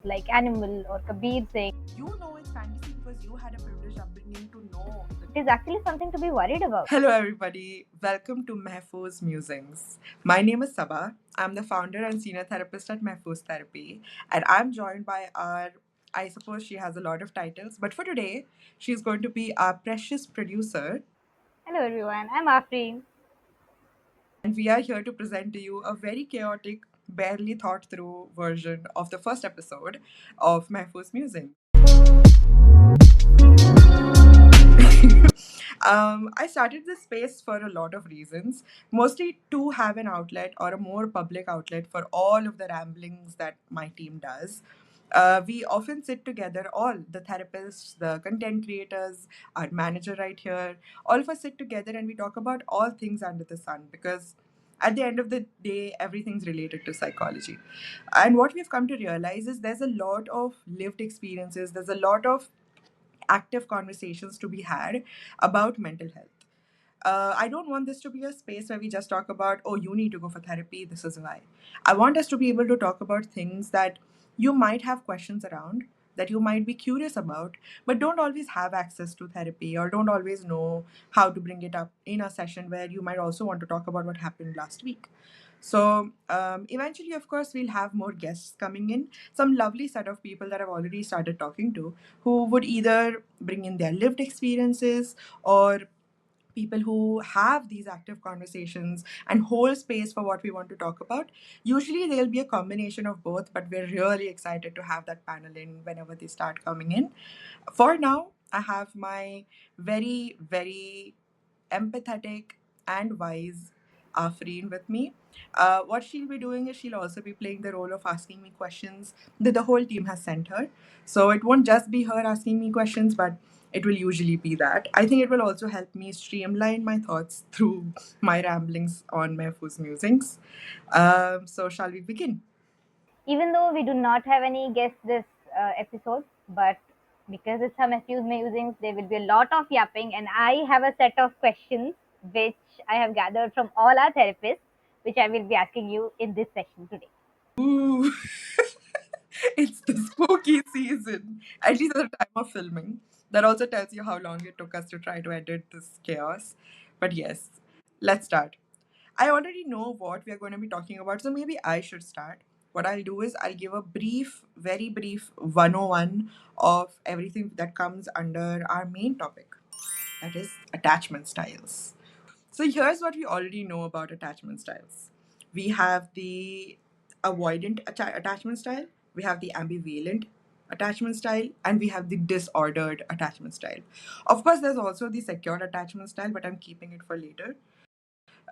like Animal or Kabir Singh. You know it's fantasy because you had a privileged upbringing to know. It is actually something to be worried about. Hello, everybody. Welcome to Mehfooz Musings. My name is Sabah. I'm the founder and senior therapist at Mehfooz Therapy, and I'm joined by I suppose she has a lot of titles, but for today, she's going to be our precious producer, Hello everyone, I'm Afreen. and we are here to present to you a very chaotic, barely thought through version of the first episode of Mehfooz Musings. I started this space for a lot of reasons, mostly to have an outlet or a more public outlet for all of the ramblings that my team does. We often sit together, all the therapists, the content creators, our manager right here, all of us sit together and we talk about all things under the sun because at the end of the day, everything's related to psychology. And what we've come to realize is there's a lot of lived experiences, there's a lot of active conversations to be had about mental health. I don't want this to be a space where we just talk about, oh, you need to go for therapy, this is why. I want us to be able to talk about things that you might have questions around, that you might be curious about, but don't always have access to therapy or don't always know how to bring it up in a session where you might also want to talk about what happened last week. So eventually, of course, we'll have more guests coming in. Some lovely set of people that I've already started talking to who would either bring in their lived experiences or people who have these active conversations and hold space for what we want to talk about. Usually there'll be a combination of both, but we're really excited to have that panel in whenever they start coming in. For now, I have my very, very empathetic and wise Afreen with me. What she'll be doing is she'll also be playing the role of asking me questions that the whole team has sent her. So it won't just be her asking me questions, but it will usually be that. I think it will also help me streamline my thoughts through my ramblings on Mehfooz Musings. So shall we begin? Even though we do not have any guests this episode, but because it's a Mehfooz Musings, there will be a lot of yapping, and I have a set of questions which I have gathered from all our therapists, which I will be asking you in this session today. Ooh, it's the spooky season, at least at the time of filming. That also tells you how long it took us to try to edit this chaos. But yes, let's start. I already know what we are going to be talking about, so maybe I should start. What I'll do is I'll give a brief, very brief 101 of everything that comes under our main topic, that is attachment styles. So here's what we already know about attachment styles. We have the avoidant attachment style, we have the ambivalent attachment style, and we have the disordered attachment style. Of course, there's also the secure attachment style, but I'm keeping it for later.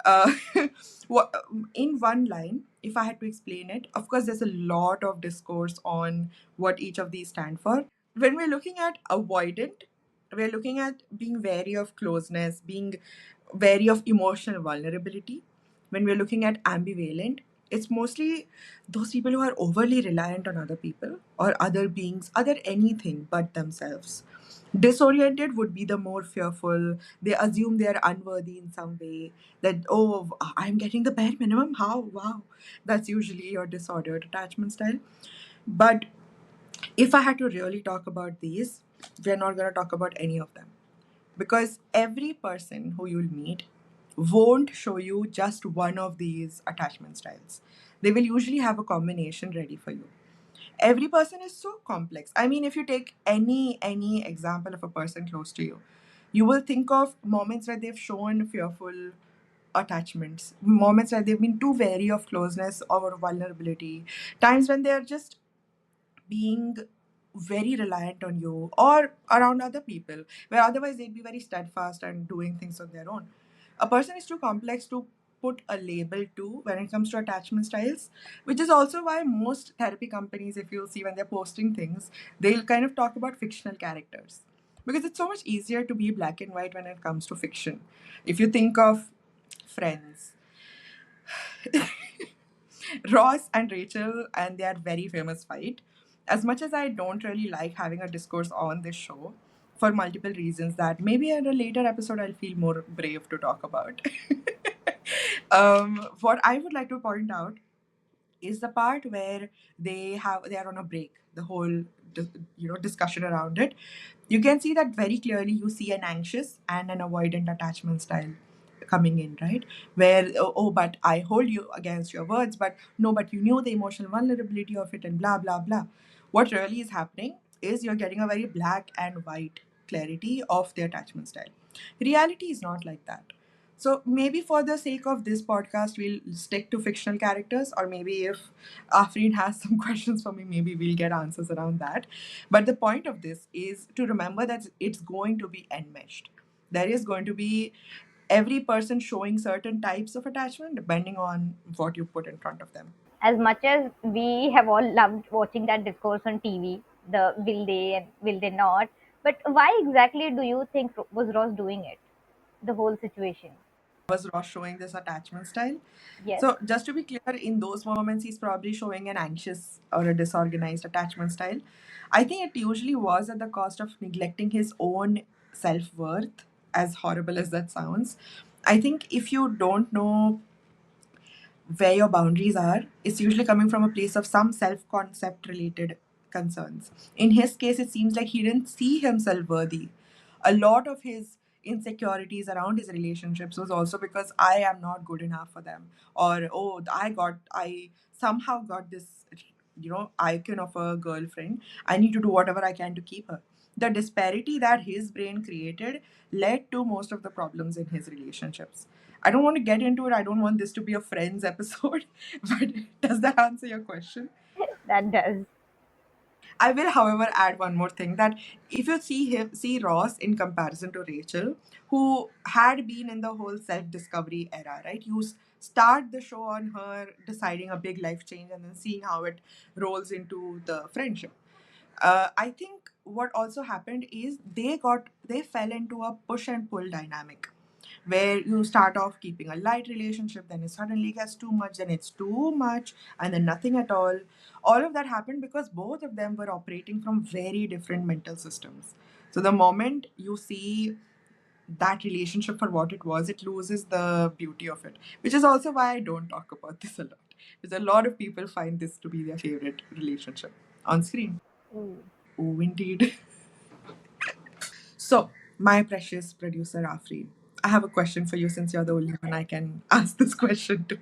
Uh, in one line, if I had to explain it, of course, there's a lot of discourse on what each of these stand for. When we're looking at avoidant, we're looking at being wary of closeness, being wary of emotional vulnerability. When we're looking at ambivalent, it's mostly those people who are overly reliant on other people or other beings, other anything but themselves. Disoriented would be the more fearful. They assume they are unworthy in some way. That, oh, I'm getting the bare minimum. How? Wow. That's usually your disordered attachment style. But if I had to really talk about these, we're not going to talk about any of them because every person who you'll meet won't show you just one of these attachment styles. They will usually have a combination ready for you. Every person is so complex. I mean, if you take any example of a person close to you, you will think of moments where they've shown fearful attachments, moments where they've been too wary of closeness or vulnerability, times when they're just being very reliant on you or around other people, where otherwise they'd be very steadfast and doing things on their own. A person is too complex to put a label to when it comes to attachment styles, which is also why most therapy companies, if you'll see when they're posting things, they'll kind of talk about fictional characters because it's so much easier to be black and white when it comes to fiction. If you think of Friends, Ross and Rachel and their very famous fight. As much as I don't really like having a discourse on this show, for multiple reasons that maybe in a later episode I'll feel more brave to talk about. What I would like to point out is the part where they are on a break. The whole discussion around it, you can see that very clearly. You see an anxious and an avoidant attachment style coming in, right? Where, oh, but I hold you against your words, but no, but you knew the emotional vulnerability of it, and blah blah blah. What really is happening is you're getting a very black and white clarity of the attachment style. Reality is not like that. So maybe for the sake of this podcast, we'll stick to fictional characters, or maybe if Afreen has some questions for me, maybe we'll get answers around that. But the point of this is to remember that it's going to be enmeshed. There is going to be every person showing certain types of attachment depending on what you put in front of them. As much as we have all loved watching that discourse on TV, the will they and will they not, but why exactly do you think was Ross doing it? The whole situation. Was Ross showing this attachment style? Yes. So, just to be clear, in those moments, he's probably showing an anxious or a disorganized attachment style. I think it usually was at the cost of neglecting his own self worth, as horrible as that sounds. I think if you don't know where your boundaries are, it's usually coming from a place of some self concept related concerns. In his case, it seems like he didn't see himself worthy. A lot of his insecurities around his relationships was also because I am not good enough for them, or oh, I somehow got this, icon of a girlfriend. I need to do whatever I can to keep her. The disparity that his brain created led to most of the problems in his relationships. I don't want to get into it. I don't want this to be a Friends episode, but does that answer your question? That does. I will, however, add one more thing that if you see Ross in comparison to Rachel, who had been in the whole self-discovery era, right? Start the show on her deciding a big life change and then seeing how it rolls into the friendship. I think what also happened is they fell into a push and pull dynamic where you start off keeping a light relationship, then it suddenly gets too much, then it's too much, and then nothing at all. All of that happened because both of them were operating from very different mental systems. So the moment you see that relationship for what it was, it loses the beauty of it, which is also why I don't talk about this a lot. Because a lot of people find this to be their favorite relationship on screen. Ooh. Oh, indeed. So, my precious producer Afreen, I have a question for you since you're the only one I can ask this question to.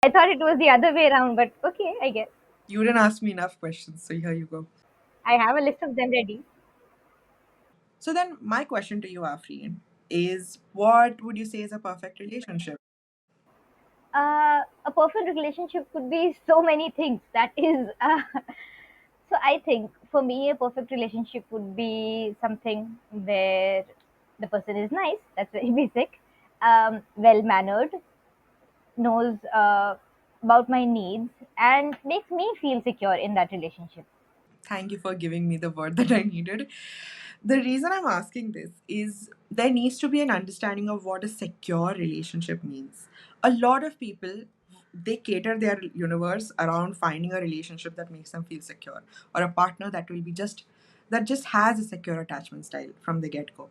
I thought it was the other way around, but okay, I guess. You didn't ask me enough questions, so here you go. I have a list of them ready. So, then my question to you, Afreen, is what would you say is a perfect relationship? A perfect relationship could be so many things. That is, so I think for me, a perfect relationship would be something where the person is nice. That's very basic. Well mannered, knows about my needs, and makes me feel secure in that relationship. Thank you for giving me the word that I needed. The reason I'm asking this is there needs to be an understanding of what a secure relationship means. A lot of people, they cater their universe around finding a relationship that makes them feel secure, or a partner that just has a secure attachment style from the get-go.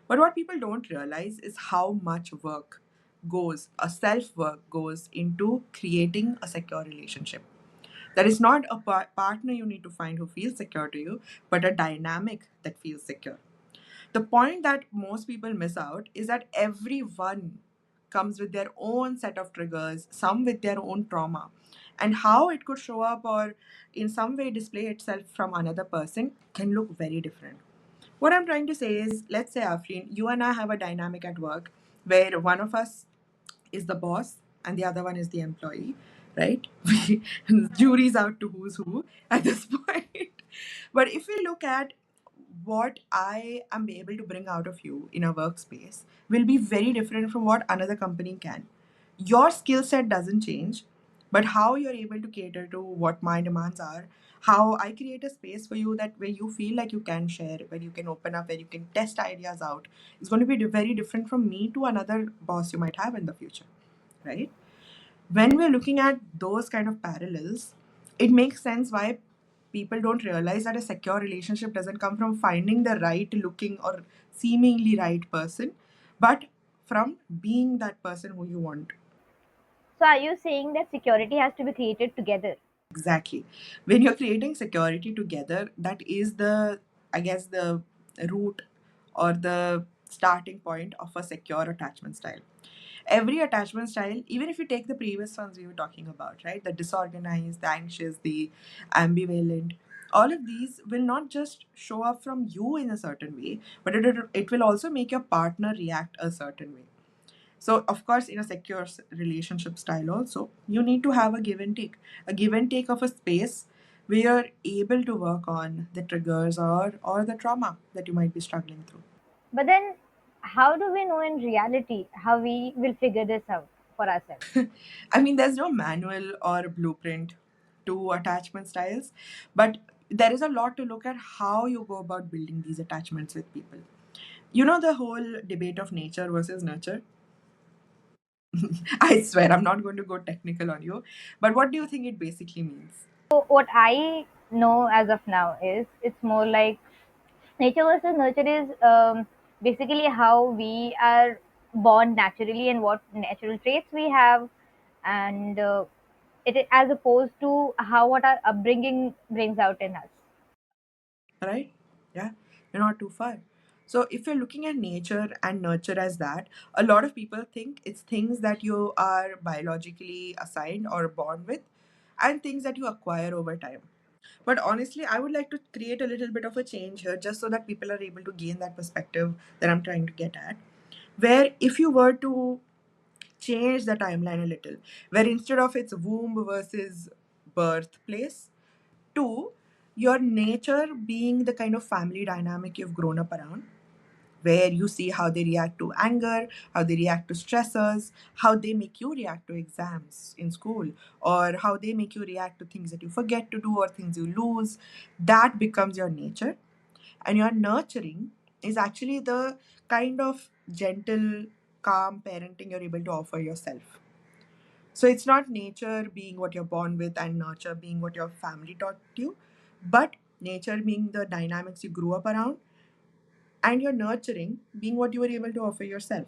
But what people don't realize is how much a self work goes into creating a secure relationship. There is not a partner you need to find who feels secure to you, but a dynamic that feels secure. The point that most people miss out is that everyone comes with their own set of triggers, some with their own trauma, and how it could show up or in some way display itself from another person can look very different. What I'm trying to say is, let's say, Afreen, you and I have a dynamic at work where one of us is the boss and the other one is the employee, right? The jury's out to who's who at this point. But if we look at what I am able to bring out of you in a workspace will be very different from what another company can. Your skill set doesn't change, but how you're able to cater to what my demands are, how I create a space for you that where you feel like you can share, where you can open up, where you can test ideas out, is going to be very different from me to another boss you might have in the future, right? When we're looking at those kind of parallels, it makes sense why people don't realize that a secure relationship doesn't come from finding the right looking or seemingly right person, but from being that person who you want. So are you saying that security has to be created together? Exactly. When you're creating security together, that is the, I guess, the root or the starting point of a secure attachment style. Every attachment style, even if you take the previous ones we were talking about, right? The disorganized, the anxious, the ambivalent, all of these will not just show up from you in a certain way, but it will also make your partner react a certain way. So, of course, in a secure relationship style, also, you need to have a give and take of a space where you're able to work on the triggers or the trauma that you might be struggling through. But then, how do we know in reality how we will figure this out for ourselves? I mean, there's no manual or blueprint to attachment styles, but there is a lot to look at how you go about building these attachments with people. You know, the whole debate of nature versus nurture? I swear, I'm not going to go technical on you, but what do you think it basically means? So what I know as of now is it's more like nature versus nurture is basically how we are born naturally and what natural traits we have, and as opposed to how what our upbringing brings out in us. Right? Yeah, you're not too far. So, if you're looking at nature and nurture as that, a lot of people think it's things that you are biologically assigned or born with and things that you acquire over time. But honestly, I would like to create a little bit of a change here just so that people are able to gain that perspective that I'm trying to get at. Where if you were to change the timeline a little, where instead of its womb versus birthplace, two, your nature being the kind of family dynamic you've grown up around, where you see how they react to anger, how they react to stressors, how they make you react to exams in school, or how they make you react to things that you forget to do or things you lose. That becomes your nature. And your nurturing is actually the kind of gentle, calm parenting you're able to offer yourself. So it's not nature being what you're born with and nurture being what your family taught you, but nature being the dynamics you grew up around and your nurturing being what you were able to offer yourself.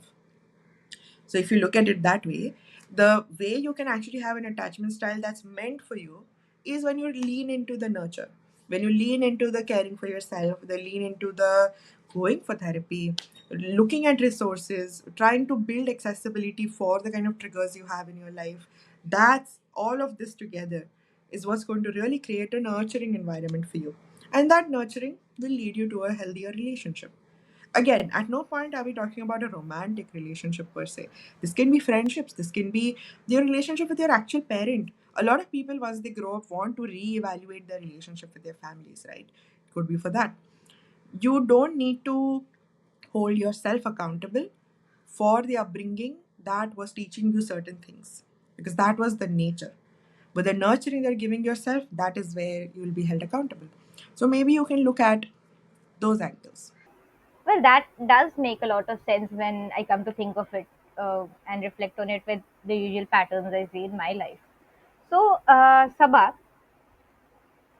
So if you look at it that way, the way you can actually have an attachment style that's meant for you is when you lean into the nurture, when you lean into the caring for yourself, the lean into the going for therapy, looking at resources, trying to build accessibility for the kind of triggers you have in your life. That's all of this together is what's going to really create a nurturing environment for you. And that nurturing will lead you to a healthier relationship. Again, at no point are we talking about a romantic relationship per se. This can be friendships, this can be your relationship with your actual parent. A lot of people, once they grow up, want to reevaluate their relationship with their families, right? Could be for that. You don't need to hold yourself accountable for the upbringing that was teaching you certain things because that was the nature. But the nurturing you're giving yourself, that is where you will be held accountable. So maybe you can look at those angles. Well, that does make a lot of sense when I come to think of it and reflect on it with the usual patterns I see in my life. So, Sabah,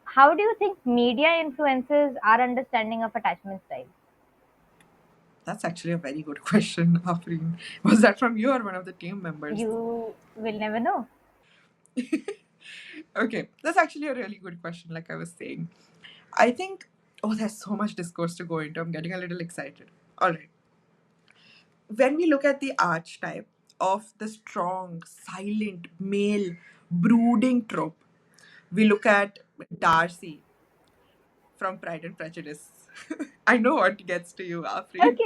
how do you think media influences our understanding of attachment style? That's actually a very good question, Afreen. Was that from you or one of the team members? You will never know. Okay, that's actually a really good question, like I was saying. I think, oh, there's so much discourse to go into. I'm getting a little excited. All right. When we look at the archetype of the strong, silent, male, brooding trope, we look at Darcy from Pride and Prejudice. I know what gets to you, Afreen. Okay.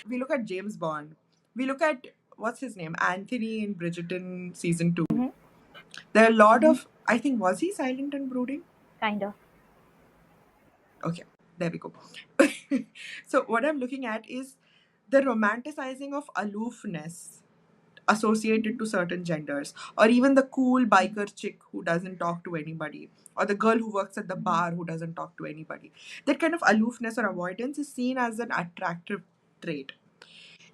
We look at James Bond. We look at what's his name, Anthony in Bridgerton season 2. Hmm. There are a lot of, I think, was he silent and brooding? Kind of. Okay, there we go. So what I'm looking at is the romanticizing of aloofness associated to certain genders, or even the cool biker chick who doesn't talk to anybody, or the girl who works at the bar who doesn't talk to anybody. That kind of aloofness or avoidance is seen as an attractive trait.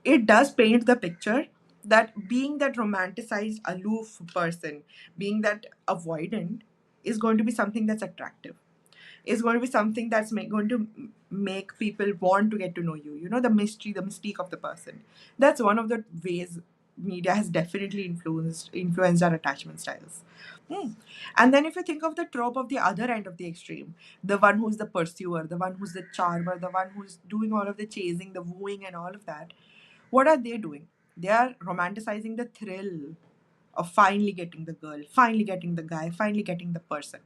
It does paint the picture that being that romanticized aloof person, being that avoidant, is going to be something that's attractive, is going to be something that's going to make people want to get to know you, the mystery, the mystique of the person. That's one of the ways media has definitely influenced our attachment styles. Hmm. And then if you think of the trope of the other end of the extreme, the one who's the pursuer, the one who's the charmer, the one who's doing all of the chasing, the wooing, and all of that, what are they doing? They are romanticizing the thrill of finally getting the girl, finally getting the guy, finally getting the person.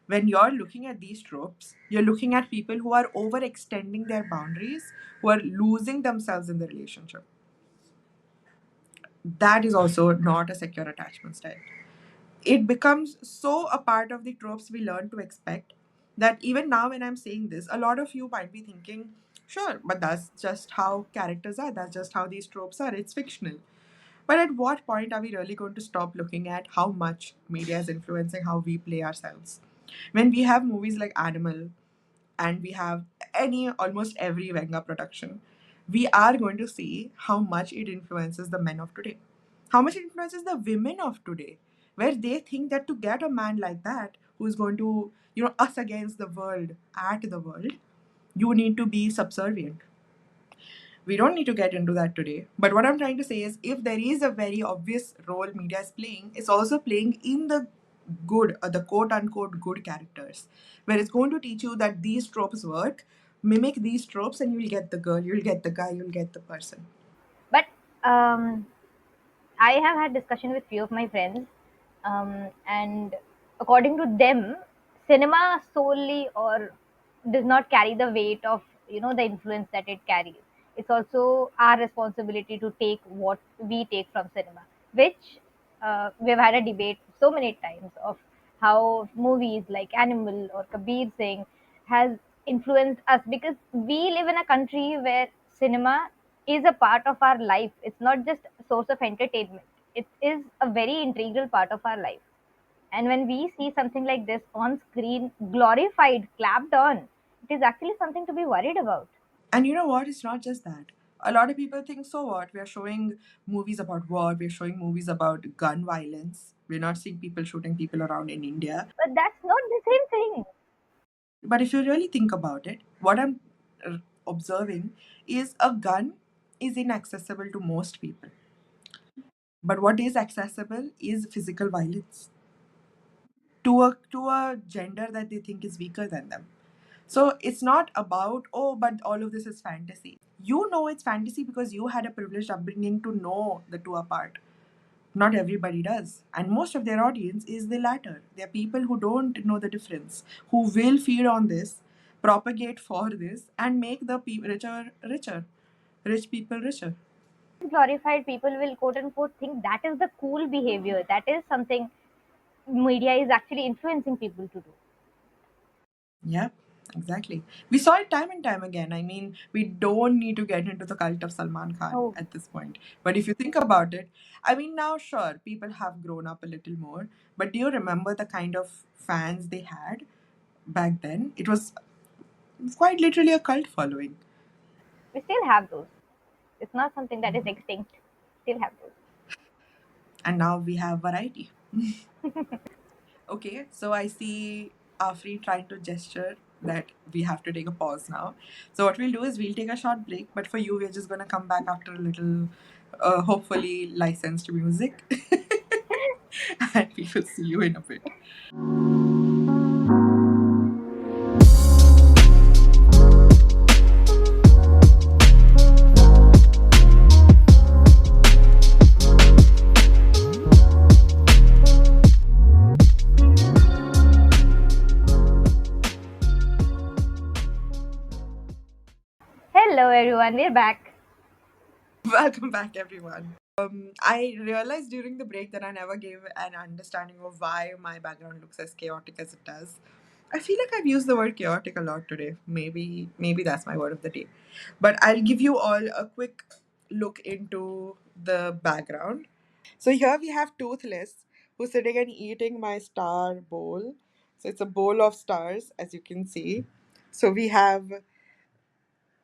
When you're looking at these tropes, you're looking at people who are overextending their boundaries, who are losing themselves in the relationship. That is also not a secure attachment style. It becomes so a part of the tropes we learn to expect that even now, when I'm saying this, a lot of you might be thinking, sure, but that's just how characters are, that's just how these tropes are, it's fictional. But at what point are we really going to stop looking at how much media is influencing how we play ourselves? When we have movies like Animal, and we have any almost every Venga production, we are going to see how much it influences the men of today, how much it influences the women of today, where they think that to get a man like that who's going to, us against the world, at the world, you need to be subservient. We don't need to get into that today. But what I'm trying to say is, if there is a very obvious role media is playing, it's also playing in the good, the quote unquote good characters, where it's going to teach you that these tropes work, mimic these tropes, and you'll get the girl, you'll get the guy, you'll get the person. But I have had discussion with few of my friends, and according to them, cinema solely or does not carry the weight of the influence that it carries. It's also our responsibility to take what we take from cinema, which we've had a debate so many times of how movies like Animal or Kabir Singh has influenced us, because we live in a country where cinema is a part of our life. It's not just a source of entertainment. It is a very integral part of our life. And when we see something like this on screen, glorified, clapped on, it is actually something to be worried about. And you know what? It's not just that. A lot of people think, so what? We're showing movies about war, we're showing movies about gun violence. We're not seeing people shooting people around in India. But that's not the same thing. But if you really think about it, what I'm observing is a gun is inaccessible to most people. But what is accessible is physical violence to a gender that they think is weaker than them. So it's not about, oh, but all of this is fantasy. You know it's fantasy because you had a privileged upbringing to know the two apart. Not everybody does. And most of their audience is the latter. They're people who don't know the difference, who will feed on this, propagate for this, and make the richer richer, rich people richer. Glorified, people will quote unquote think that is the cool behavior. That is something media is actually influencing people to do. Yeah, exactly. We saw it time and time again. I mean, we don't need to get into the cult of Salman Khan Oh, at this point. But if you think about it, I mean, now, sure, people have grown up a little more. But do you remember the kind of fans they had back then? It was quite literally a cult following. we still have those. It's not something that is extinct. Still have those. And now we have variety. Okay, so I see Afreen trying to gesture that we have to take a pause now. So what we'll do is we'll take a short break, but for you, we're just gonna come back after a little, hopefully licensed music, and we will see you in a bit. Hello, everyone. We're back. Welcome back, everyone. I realized during the break that I never gave an understanding of why my background looks as chaotic as it does. I feel like I've used the word chaotic a lot today. Maybe that's my word of the day. But I'll give you all a quick look into the background. So here we have Toothless, who's sitting and eating my star bowl. So it's a bowl of stars, as you can see. So we have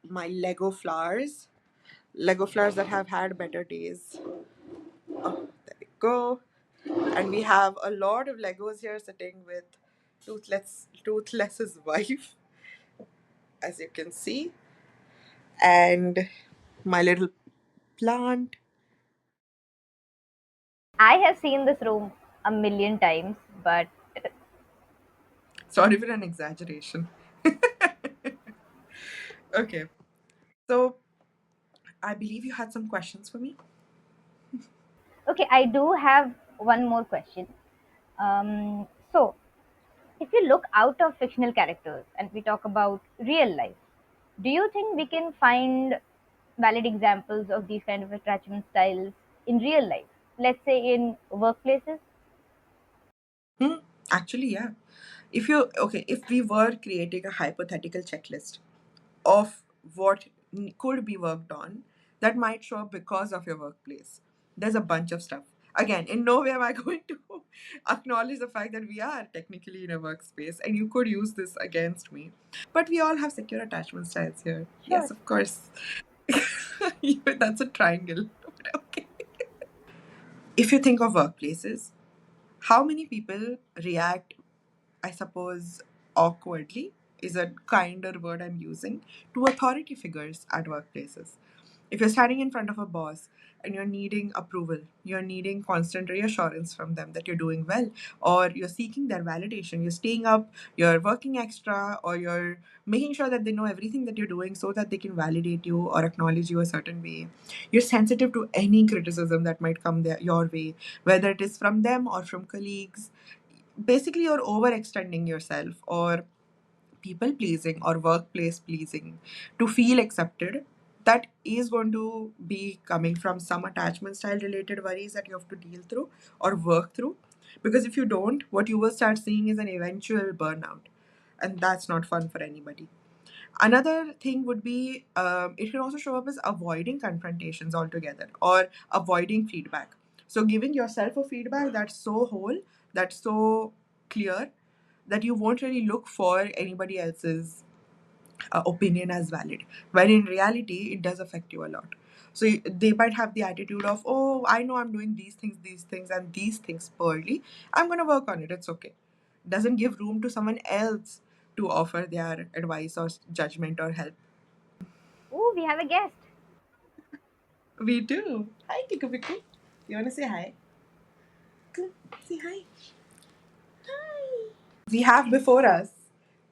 my Lego flowers that have had better days. Oh, there we go. And we have a lot of Legos here sitting with Toothless's wife, as you can see, and my little plant. I have seen this room a million times, but Sorry for an exaggeration. Okay, so I believe you had some questions for me. okay, I do have one more question. So, if you look out of fictional characters and we talk about real life, do you think we can find valid examples of these kind of attachment styles in real life? Let's say in workplaces? Hmm, actually, yeah. If we were creating a hypothetical checklist of what could be worked on that might show up because of your workplace. There's a bunch of stuff. Again, in no way am I going to acknowledge the fact that we are technically in a workspace and you could use this against me. But we all have secure attachment styles here. Yes, Sure. of course. That's a triangle. But okay. If you think of workplaces, how many people react, I suppose, awkwardly is a kinder word I'm using, to authority figures at workplaces? If you're standing in front of a boss and you're needing approval, you're needing constant reassurance from them that you're doing well, or you're seeking their validation, you're staying up, you're working extra, or you're making sure that they know everything that you're doing so that they can validate you or acknowledge you a certain way. You're sensitive to any criticism that might come your way, whether it is from them or from colleagues. Basically, you're overextending yourself or people pleasing or workplace pleasing to feel accepted. That is going to be coming from some attachment style related worries that you have to deal through or work through, because if you don't, what you will start seeing is an eventual burnout, and that's not fun for anybody. Another thing would be, it can also show up as avoiding confrontations altogether or avoiding feedback. So giving yourself a feedback that's so whole, that's so clear, that you won't really look for anybody else's opinion as valid, when in reality it does affect you a lot. So they might have the attitude of, oh, I know I'm doing these things and these things poorly, I'm going to work on it, it's okay. Doesn't give room to someone else to offer their advice or judgment or help. Ooh, we have a guest. We do. Hi, Kikubiku. You want to say hi? Good. Say hi. We have before us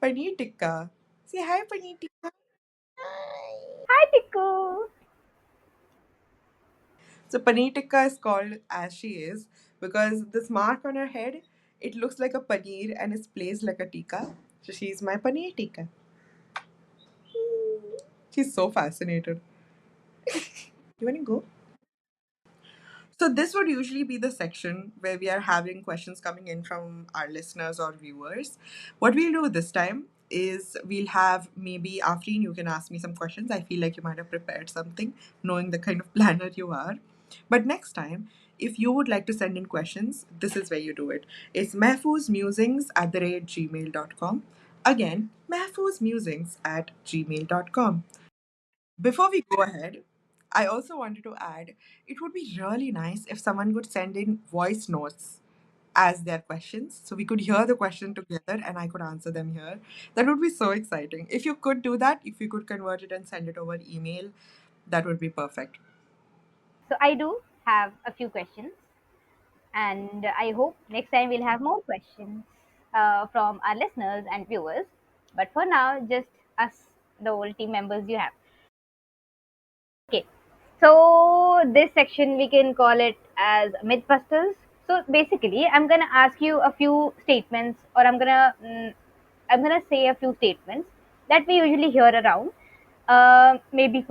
Paneer Tikka. Say hi, Paneer Tikka. Hi, Tiku. So Paneer Tikka is called as she is because this mark on her head, it looks like a paneer and it's placed like a tikka. So she's my Paneer Tikka. She's so fascinated. You want to go? So this would usually be the section where we are having questions coming in from our listeners or viewers. What we'll do this time is we'll have maybe Afreen, you can ask me some questions. I feel like you might have prepared something, knowing the kind of planner you are. But next time, if you would like to send in questions, this is where you do it. It's mehfoozmusings@gmail.com. Again, mehfoozmusings@gmail.com. Before we go ahead, I also wanted to add, it would be really nice if someone would send in voice notes as their questions so we could hear the question together and I could answer them here. That would be so exciting. If you could do that, if you could convert it and send it over email, that would be perfect. So, I do have a few questions, and I hope next time we'll have more questions from our listeners and viewers. But for now, just us, the whole team members you have. Okay, so this section we can call it as Mythbusters. So basically, I'm gonna ask you a few statements, or I'm gonna say a few statements that we usually hear around. Maybe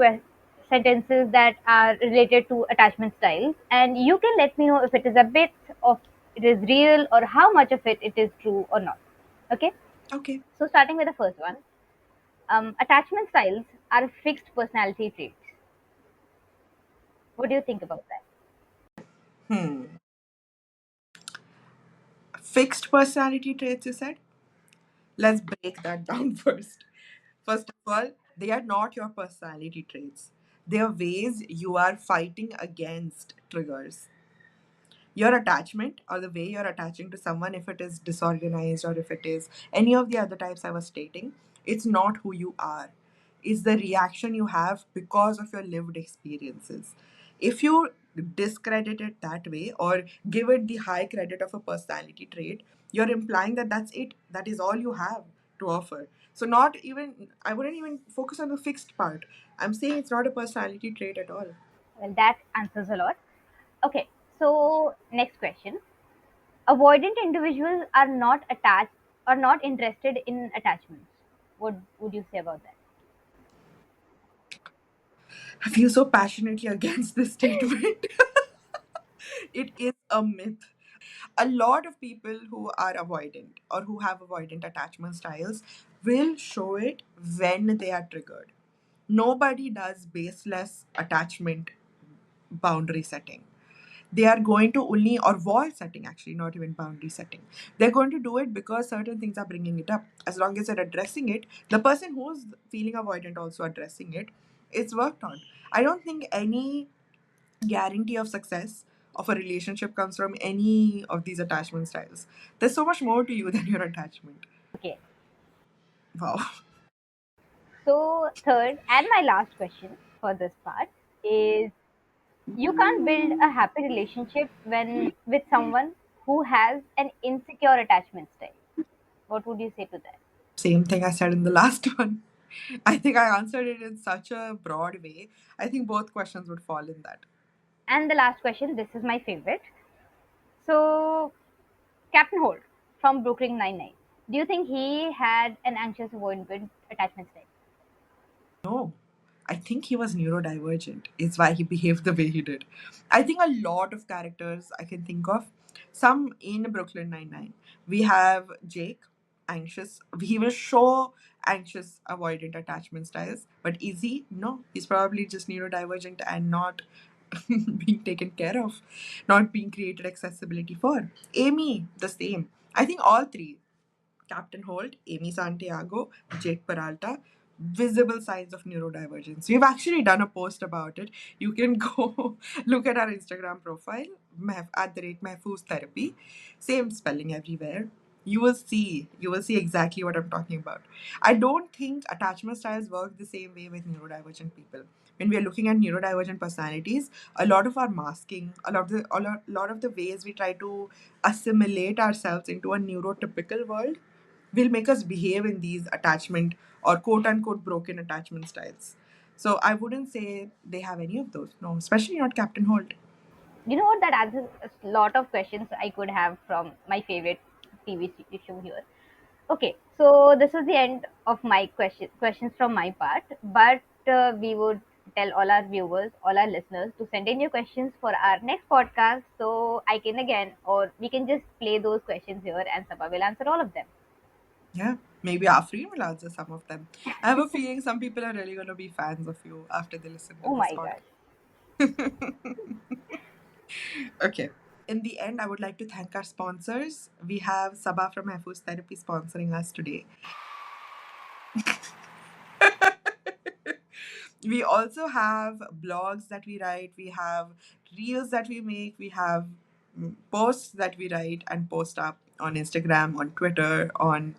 sentences that are related to attachment styles, and you can let me know if it is a bit of it is real or how much of it is true or not. Okay. Okay. So starting with the first one, attachment styles are fixed personality traits. What do you think about that? Hmm. Fixed personality traits, you said? Let's break that down first. First of all, they are not your personality traits. They are ways you are fighting against triggers. Your attachment or the way you're attaching to someone, if it is disorganized or if it is any of the other types I was stating, it's not who you are. It's the reaction you have because of your lived experiences. If you discredit it that way or give it the high credit of a personality trait, you're implying that that's it. That is all you have to offer. So not even, I wouldn't even focus on the fixed part. I'm saying it's not a personality trait at all. Well, that answers a lot. Okay, so next question. Avoidant individuals are not attached or not interested in attachments. What would you say about that? I feel so passionately against this statement. It is a myth. A lot of people who are avoidant or who have avoidant attachment styles will show it when they are triggered. Nobody does baseless attachment boundary setting. They are going to only, or wall setting actually, not even boundary setting. They're going to do it because certain things are bringing it up. As long as they're addressing it, the person who's feeling avoidant also addressing it, it's worked on. I don't think any guarantee of success of a relationship comes from any of these attachment styles. There's so much more to you than your attachment. Okay, Wow. so third and my last question for this part is, you can't build a happy relationship when with someone who has an insecure attachment style. What would you say to that? Same thing I said in the last one. I think I answered it in such a broad way. I think both questions would fall in that. And the last question, this is my favorite. So, Captain Holt from Brooklyn Nine-Nine. Do you think he had an anxious avoidant attachment style? No, I think he was neurodivergent. It's why he behaved the way he did. I think a lot of characters I can think of, some in Brooklyn Nine-Nine. We have Jake, anxious. He will show anxious, avoidant attachment styles. But is he? No, he's probably just neurodivergent and not being taken care of, not being created accessibility for. Amy, the same. I think all three, Captain Holt, Amy Santiago, Jake Peralta, visible signs of neurodivergence. We've actually done a post about it. You can go look at our Instagram profile, at the rate Mehfooz Therapy. Same spelling everywhere. You will see exactly what I'm talking about. I don't think attachment styles work the same way with neurodivergent people. When we are looking at neurodivergent personalities, a lot of our masking, a lot of the ways we try to assimilate ourselves into a neurotypical world will make us behave in these attachment or quote unquote broken attachment styles. So I wouldn't say they have any of those. No, especially not Captain Holt. You know what? That answers a lot of questions I could have from my favorite TV show here. Okay, so this is the end of my questions from my part. But we would tell all our viewers, all our listeners, to send in your questions for our next podcast. So I can again, or we can just play those questions here, and Sabah will answer all of them. Yeah, maybe Afreen will answer some of them. I have a feeling some people are really going to be fans of you after they listen to Oh this my gosh. podcast. Okay. In the end, I would like to thank our sponsors. We have Sabah from Mehfooz Therapy sponsoring us today. We also have blogs that we write, we have reels that we make, we have posts that we write and post up on Instagram, on Twitter, on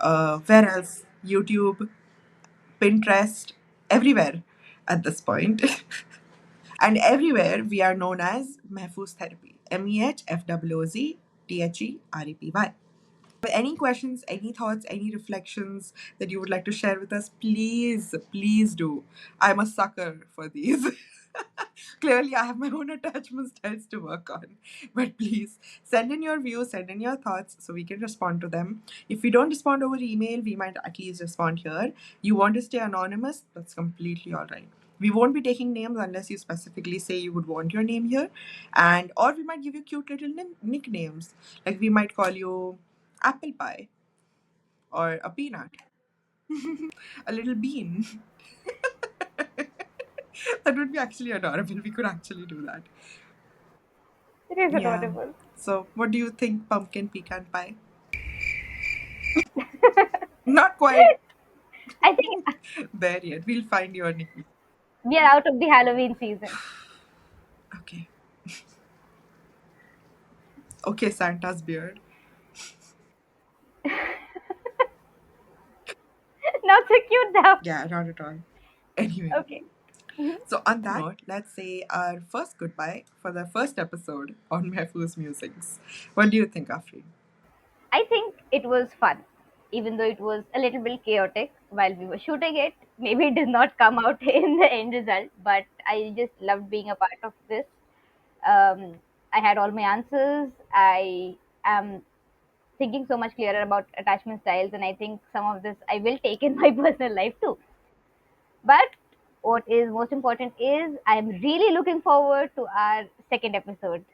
where else? YouTube, Pinterest, everywhere at this point. And everywhere we are known as Mehfooz Therapy. Mehfooz Any questions, any thoughts, any reflections that you would like to share with us, please, please do. I'm a sucker for these. Clearly, I have my own attachment styles to work on. But please send in your views, send in your thoughts so we can respond to them. If we don't respond over email, we might at least respond here. You want to stay anonymous? That's completely all right. We won't be taking names unless you specifically say you would want your name here. And or we might give you cute little nicknames. Like we might call you apple pie or a peanut, a little bean. That would be actually adorable. We could actually do that. It is Yeah. adorable. So, what do you think, pumpkin pecan pie? Not quite I think there yet. We'll find your nickname. we are out of the Halloween season. Okay. Okay, Santa's beard. Not so cute now. Yeah, not at all. Anyway, Okay. Mhm. So, on that note, let's say our first goodbye for the first episode on Mehfooz Musings. What do you think, Afreen? I think it was fun, even though it was a little bit chaotic while we were shooting it. Maybe it did not come out in the end result, but I just loved being a part of this. I had all my answers. I am thinking so much clearer about attachment styles, and I think some of this I will take in my personal life too. But what is most important is I'm really looking forward to our second episode.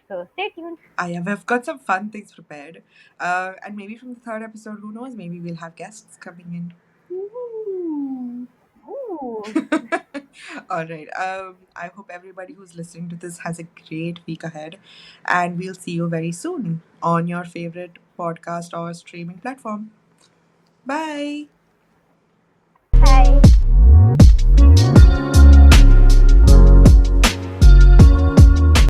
So stay tuned. We've got some fun things prepared. And maybe from the third episode, who knows, maybe we'll have guests coming in. Ooh. Ooh. All right. I hope everybody who's listening to this has a great week ahead. And we'll see you very soon on your favorite podcast or streaming platform. Bye.